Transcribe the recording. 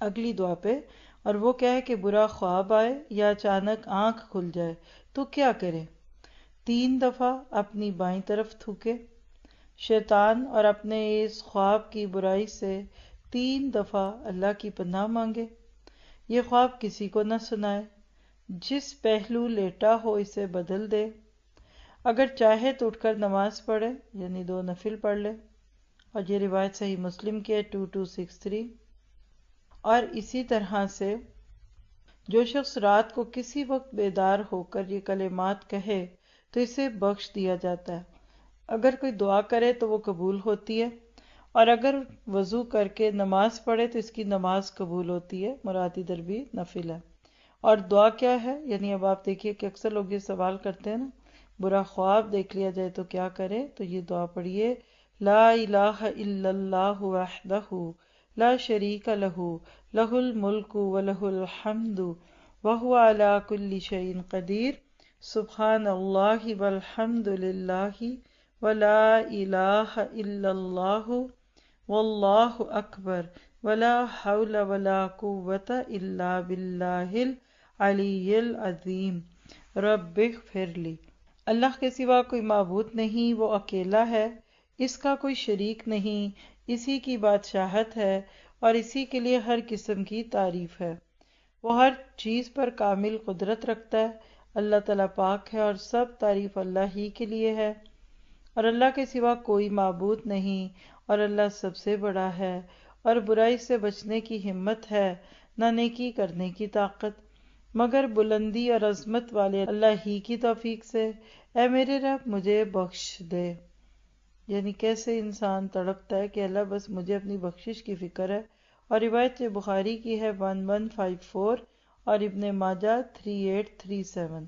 اگلی دعا پہ، اور وہ کیا ہے کہ برا خواب آئے یا اچانک آنکھ کھل جائے تو کیا کرے؟ 3 دفعہ اپنی بائیں طرف تھوکے، شیطان اور اپنے اس خواب کی برائی سے 3 دفعہ اللہ کی پناہ مانگے، یہ خواب کسی کو نہ سنائے، جس پہلو لیٹا ہو اسے بدل دے، اگر چاہے تو اٹھ کر نماز پڑھے یعنی 2 نفل پڑھ لے، اور یہ روایت صحیح مسلم کی ہے 2263۔ اور اسی طرح سے جو شخص رات کو کسی وقت بیدار ہو کر یہ کلمات کہے تو اسے بخش دیا جاتا ہے، اگر کوئی دعا کرے تو وہ قبول ہوتی ہے، اور اگر وضو کر کے نماز پڑھے تو اس کی نماز قبول ہوتی ہے، مراد ادھر بھی نفل ہے۔ اور دعا کیا ہے؟ یعنی اب آپ دیکھیے کہ اکثر لوگ یہ سوال کرتے ہیں نا، برا خواب دیکھ لیا جائے تو کیا کرے؟ تو یہ دعا پڑھیے، لا الہ الا اللہ وحدہ لا شریک لہ لہ الملک ولہ الحمد وہو علی کل شیء قدیر، سبحان اللہ والحمد للہ ولا الہ الا اللہ واللہ اکبر ولا حول ولا قوۃ الا باللہ العلی العظیم، رب اغفر لی۔ اللہ کے سوا کوئی معبود نہیں، وہ اکیلا ہے، اس کا کوئی شریک نہیں، اسی کی بادشاہت ہے اور اسی کے لیے ہر قسم کی تعریف ہے، وہ ہر چیز پر کامل قدرت رکھتا ہے، اللہ تعالیٰ پاک ہے اور سب تعریف اللہ ہی کے لیے ہے، اور اللہ کے سوا کوئی معبود نہیں، اور اللہ سب سے بڑا ہے، اور برائی سے بچنے کی ہمت ہے، نہ نیکی کرنے کی طاقت، مگر بلندی اور عظمت والے اللہ ہی کی توفیق سے، اے میرے رب مجھے بخش دے۔ یعنی کیسے انسان تڑپتا ہے کہ اللہ بس مجھے اپنی بخشش کی فکر ہے، اور روایت بخاری کی ہے 1154 اور ابن ماجہ 3837۔